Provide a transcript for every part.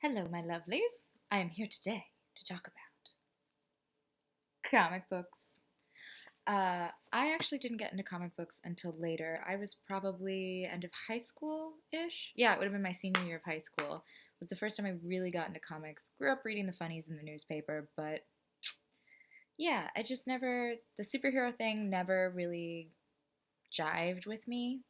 Hello, my lovelies. I am here today to talk about comic books. I actually didn't get into comic books until later. I was probably end of high school-ish. Yeah, it would have been my senior year of high school. It was the first time I really got into comics. Grew up reading the funnies in the newspaper, but yeah, I just never, the superhero thing never really jived with me,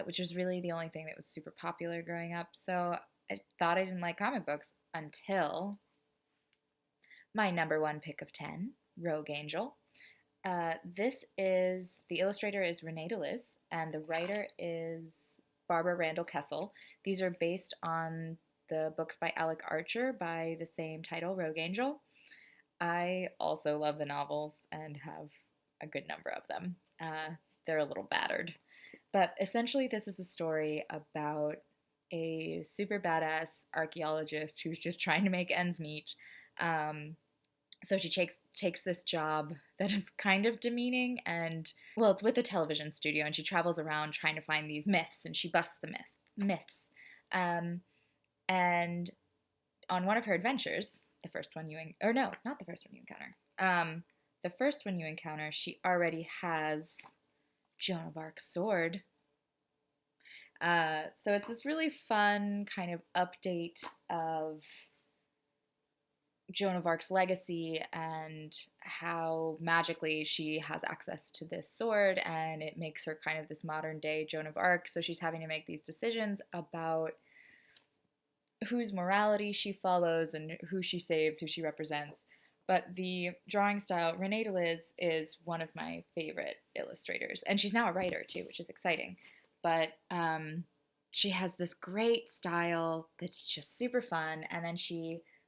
which was really the only thing that was super popular growing up. So I thought I didn't like comic books until my number one pick of 10, Rogue Angel. The illustrator is Renee De Liz, and the writer is Barbara Randall Kesel. These are based on the books by Alec Archer by the same title, Rogue Angel. I also love the novels and have a good number of them. They're a little battered. But essentially, this is a story about a super badass archaeologist who's just trying to make ends meet. Um, so she takes this job that is kind of demeaning, and well, it's with a television studio, and she travels around trying to find these myths, and she busts the myths. Um, and on one of her adventures, the first one you or no, not the first one you encounter. The first one you encounter, she already has Joan of Arc's sword. So it's this really fun kind of update of Joan of Arc's legacy and how magically she has access to this sword, and it makes her kind of this modern day Joan of Arc. So she's having to make these decisions about whose morality she follows and who she saves, who she represents. But the drawing style, Renee De Liz is one of my favorite illustrators, and she's now a writer too, which is exciting. But she has this great style that's just super fun, and then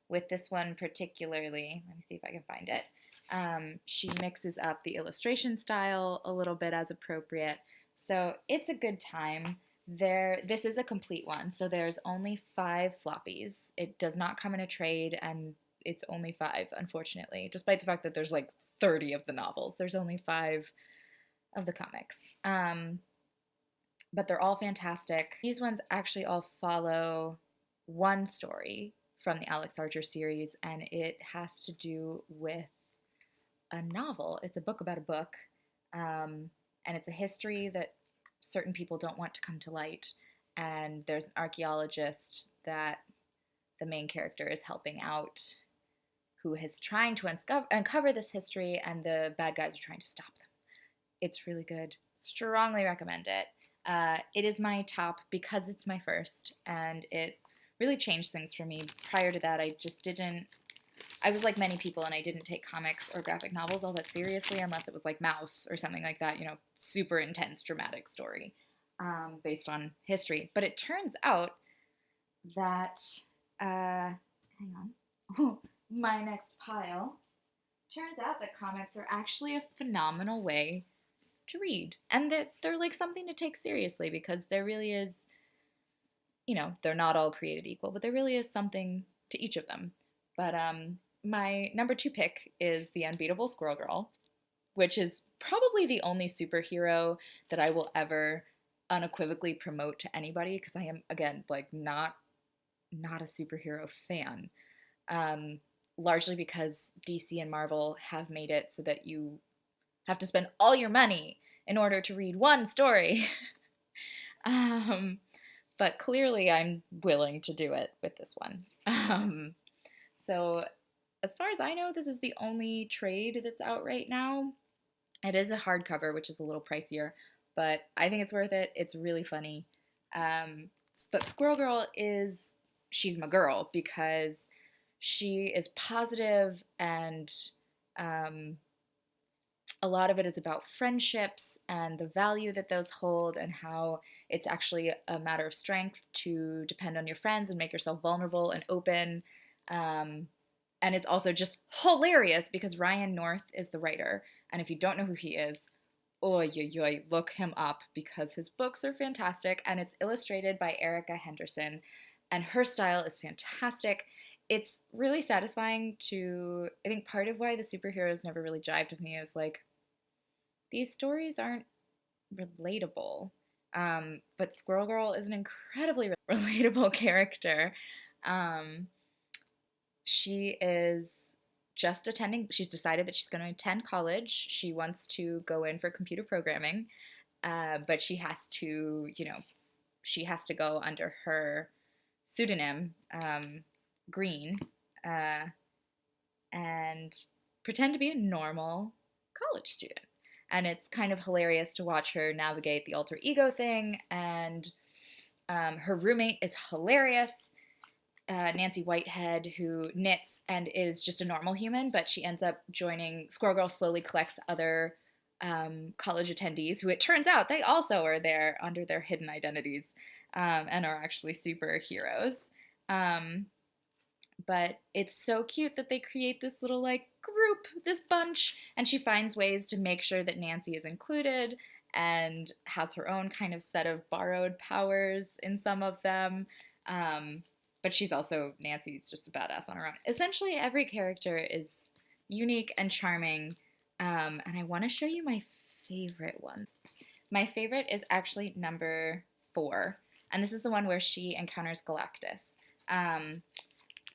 with this one particularly, let me see if I can find it. She mixes up the illustration style a little bit as appropriate. So it's a good time. This is a complete one, so there's only 5 floppies. It does not come in a trade, and it's only 5, unfortunately, despite the fact that there's like 30 of the novels. There's only 5 of the comics. But they're all fantastic. These ones actually all follow one story from the Alex Archer series, and it has to do with a novel. It's a book about a book, and it's a history that certain people don't want to come to light. And there's an archaeologist that the main character is helping out who is trying to uncover this history, and the bad guys are trying to stop them. It's really good. Strongly recommend it. It is my top because it's my first, and it really changed things for me. Prior to that, I was like many people, and I didn't take comics or graphic novels all that seriously unless it was like Mouse or something like that, super intense, dramatic story based on history. But it turns out that, hang on, my next pile, turns out that comics are actually a phenomenal way to read, and that they're like something to take seriously, because there really is, they're not all created equal, but there really is something to each of them. But my number 2 pick is the Unbeatable Squirrel Girl, which is probably the only superhero that I will ever unequivocally promote to anybody, because I am, again, like not a superhero fan. Largely because DC and Marvel have made it so that you have to spend all your money in order to read one story. But clearly I'm willing to do it with this one. So as far as I know, this is the only trade that's out right now. It is a hardcover, which is a little pricier, but I think it's worth it. It's really funny. But Squirrel Girl she's my girl, because she is positive, and a lot of it is about friendships and the value that those hold, and how it's actually a matter of strength to depend on your friends and make yourself vulnerable and open. And it's also just hilarious because Ryan North is the writer. And if you don't know who he is, look him up, because his books are fantastic. And it's illustrated by Erica Henderson, and her style is fantastic. It's really satisfying I think part of why the superheroes never really jived with me is like, these stories aren't relatable. But Squirrel Girl is an incredibly relatable character. Um, she is just attending, she's decided that she's going to attend college. She wants to go in for computer programming, but she has to, she has to go under her pseudonym, Green, uh, and pretend to be a normal college student. And it's kind of hilarious to watch her navigate the alter ego thing. And her roommate is hilarious, Nancy Whitehead, who knits and is just a normal human, but she ends up joining. Squirrel Girl slowly collects other college attendees who it turns out they also are there under their hidden identities, and are actually superheroes. Um, but it's so cute that they create this little like group, this bunch, and she finds ways to make sure that Nancy is included and has her own kind of set of borrowed powers in some of them. But she's also, Nancy's just a badass on her own. Essentially, every character is unique and charming, and I want to show you my favorite one. My favorite is actually number 4, and this is the one where she encounters Galactus.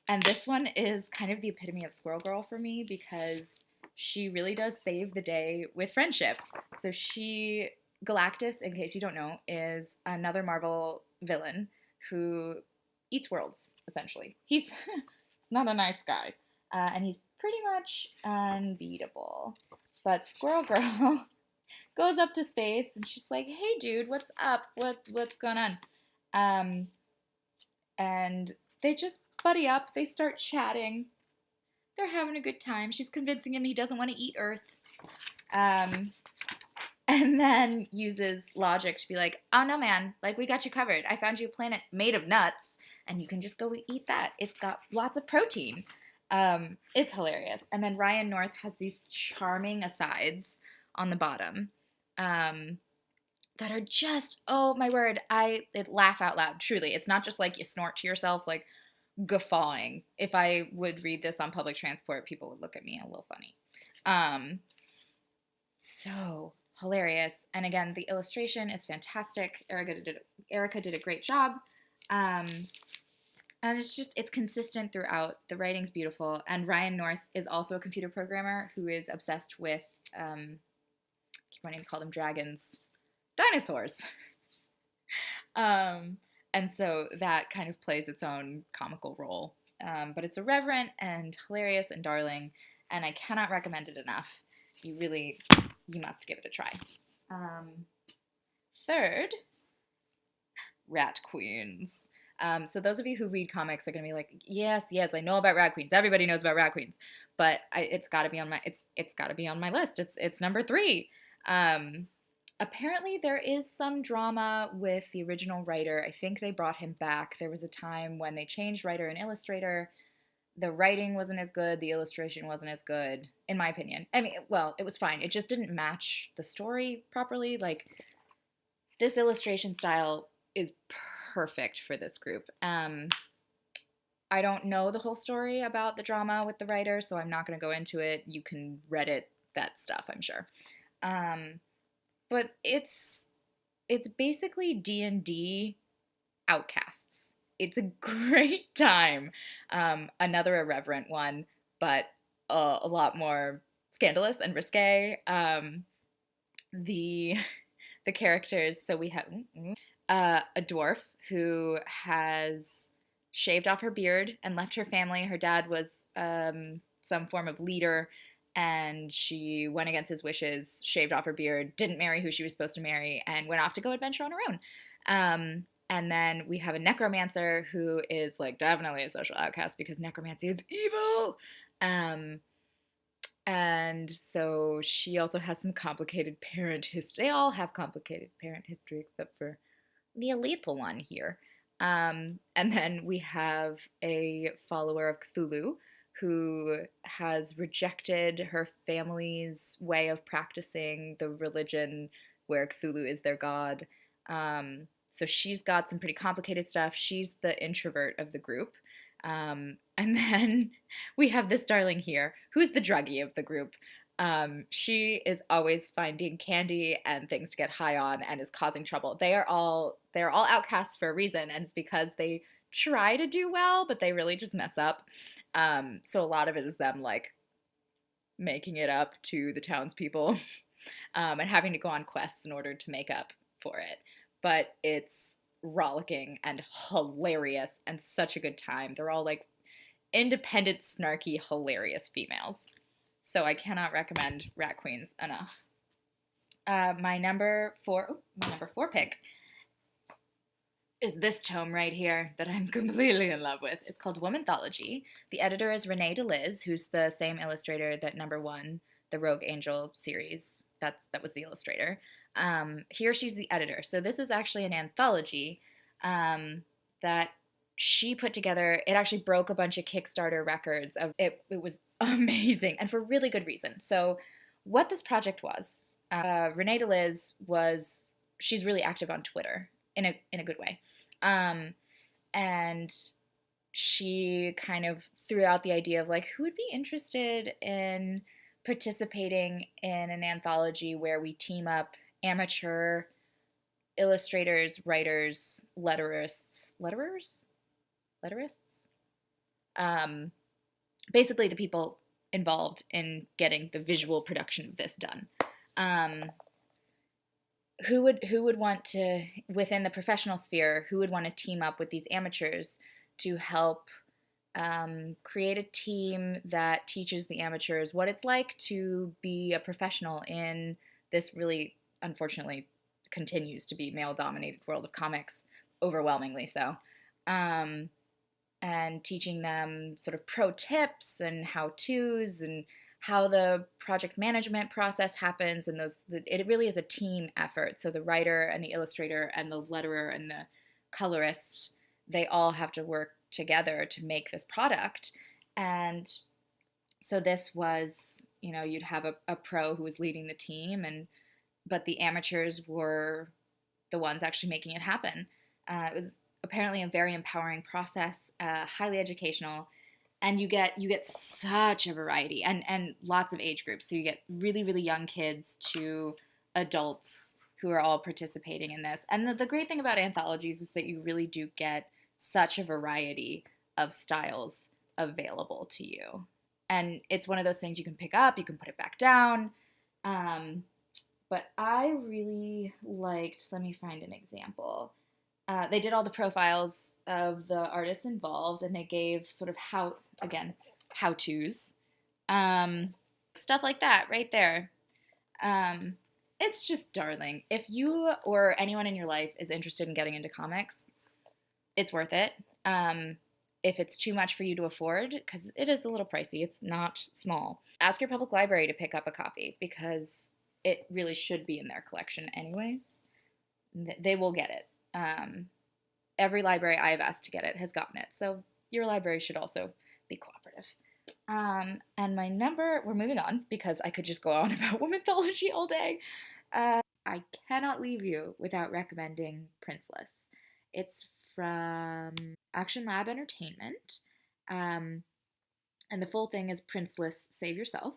And this one is kind of the epitome of Squirrel Girl for me because she really does save the day with friendship. So Galactus, in case you don't know, is another Marvel villain who eats worlds, essentially. He's not a nice guy. And he's pretty much unbeatable. But Squirrel Girl goes up to space and she's like, hey dude, what's up? What's going on? And they just buddy up. They start chatting. They're having a good time. She's convincing him he doesn't want to eat Earth. And then uses logic to be like, oh no man, like we got you covered. I found you a planet made of nuts and you can just go eat that. It's got lots of protein. It's hilarious. And then Ryan North has these charming asides on the bottom that are just, oh my word, it laugh out loud. Truly, it's not just like you snort to yourself, like guffawing. If I would read this on public transport, people would look at me a little funny. So hilarious. And again, the illustration is fantastic. Erica did a great job. And it's consistent throughout. The writing's beautiful. And Ryan North is also a computer programmer who is obsessed with, I keep wanting to call them dragons, dinosaurs. And so that kind of plays its own comical role. But it's irreverent and hilarious and darling, and I cannot recommend it enough. You must give it a try. Third, Rat Queens. So those of you who read comics are going to be like, yes, I know about Rat Queens. Everybody knows about Rat Queens. But it's got to be on my list. It's number 3. Apparently there is some drama with the original writer. I think they brought him back. There was a time when they changed writer and illustrator. The writing wasn't as good. The illustration wasn't as good, in my opinion. I mean, well, it was fine. It just didn't match the story properly. Like, this illustration style is perfect for this group. I don't know the whole story about the drama with the writer, so I'm not going to go into it. You can Reddit that stuff, I'm sure. But it's basically D&D Outcasts. It's a great time. Another irreverent one, but a lot more scandalous and risque. The characters, so we have a dwarf who has shaved off her beard and left her family. Her dad was some form of leader, and she went against his wishes, shaved off her beard, didn't marry who she was supposed to marry, and went off to go adventure on her own. And then we have a necromancer who is like definitely a social outcast because necromancy is evil. And so she also has some complicated parent history. They all have complicated parent history except for the lethal one here. And then we have a follower of Cthulhu who has rejected her family's way of practicing the religion where Cthulhu is their god. So she's got some pretty complicated stuff. She's the introvert of the group. And then we have this darling here, who's the druggie of the group. She is always finding candy and things to get high on and is causing trouble. They're all outcasts for a reason, and it's because they try to do well, but they really just mess up. So a lot of it is them like making it up to the townspeople and having to go on quests in order to make up for it. But it's rollicking and hilarious and such a good time. They're all like independent, snarky, hilarious females. So I cannot recommend Rat Queens enough. My number four pick is this tome right here that I'm completely in love with. It's called Womanthology. The editor is Renee De Liz, who's the same illustrator that number one, the Rogue Angel series. That was the illustrator. Here she's the editor. So this is actually an anthology that she put together. It actually broke a bunch of Kickstarter records. It was amazing, and for really good reason. So what this project was, Renee De Liz she's really active on Twitter in a good way. And she kind of threw out the idea of like, who would be interested in participating in an anthology where we team up amateur illustrators, writers, letterists, basically the people involved in getting the visual production of this done. Who would want to, within the professional sphere, who would want to team up with these amateurs to help create a team that teaches the amateurs what it's like to be a professional in this really, unfortunately, continues to be male-dominated world of comics, overwhelmingly so. And teaching them sort of pro tips and how-tos and how the project management process happens, and it really is a team effort. So the writer and the illustrator and the letterer and the colorist, they all have to work together to make this product. And so this was, you'd have a pro who was leading the team, but the amateurs were the ones actually making it happen. It was apparently a very empowering process, highly educational. And you get such a variety and lots of age groups. So you get really, really young kids to adults who are all participating in this. And the great thing about anthologies is that you really do get such a variety of styles available to you. And it's one of those things you can pick up, you can put it back down. But I really liked, let me find an example. They did all the profiles of the artists involved, and they gave sort of how-tos. Stuff like that right there. It's just darling. If you or anyone in your life is interested in getting into comics, it's worth it. If it's too much for you to afford, because it is a little pricey, it's not small, ask your public library to pick up a copy, because it really should be in their collection anyways. They will get it. Every library I've asked to get it has gotten it, so your library should also be cooperative. And my number, we're moving on because I could just go on about Womanthology all day. I cannot leave you without recommending Princeless. It's from Action Lab Entertainment, and the full thing is Princeless Save Yourself.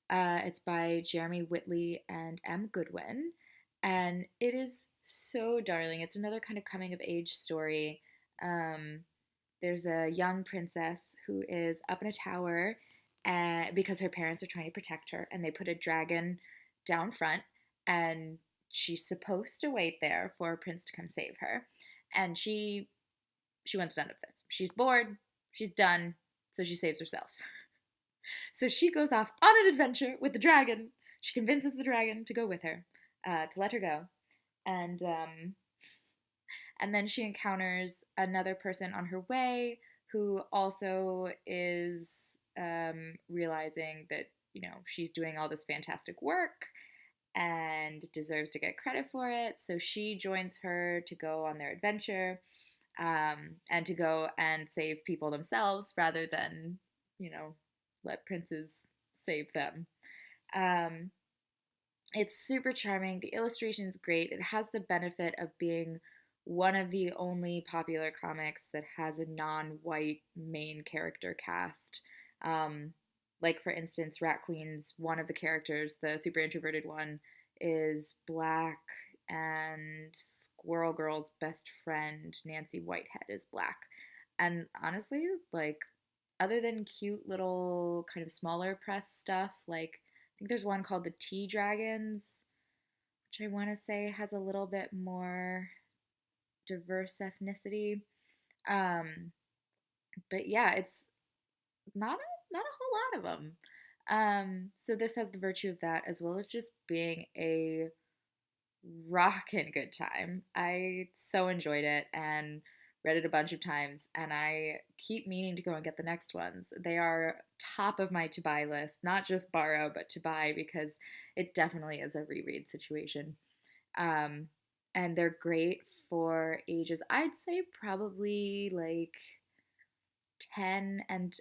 It's by Jeremy Whitley and M. Goodwin, and it is so darling. It's another kind of coming of age story. There's a young princess who is up in a tower because her parents are trying to protect her, and they put a dragon down front, and she's supposed to wait there for a prince to come save her. And she wants done with this. She's bored, she's done, so she saves herself. So she goes off on an adventure with the dragon. She convinces the dragon to go with her, to let her go. And then she encounters another person on her way who also is realizing that, she's doing all this fantastic work and deserves to get credit for it. So she joins her to go on their adventure, and to go and save people themselves rather than, let princes save them. It's super charming. The illustration's great. It has the benefit of being one of the only popular comics that has a non-white main character cast. Like, for instance, Rat Queen's one of the characters, the super introverted one, is black, and Squirrel Girl's best friend, Nancy Whitehead, is black. And honestly, like, other than cute little kind of smaller press stuff, like, I think there's one called the Tea Dragons, which I want to say has a little bit more diverse ethnicity. Um, but yeah, it's not a whole lot of them. So this has the virtue of that, as well as just being a rockin' good time. I so enjoyed it and read it a bunch of times, and I keep meaning to go and get the next ones. They are top of my to buy list, not just borrow, but to buy, because it definitely is a reread situation. Um, and they're great for ages, I'd say probably like 10 and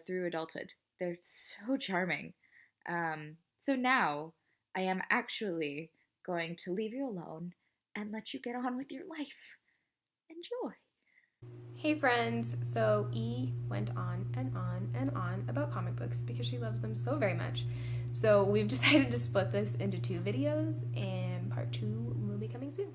through adulthood. They're so charming. So now I am actually going to leave you alone and let you get on with your life. Enjoy. Hey friends! So E went on and on and on about comic books because she loves them so very much. So we've decided to split this into two videos, and part two will be coming soon.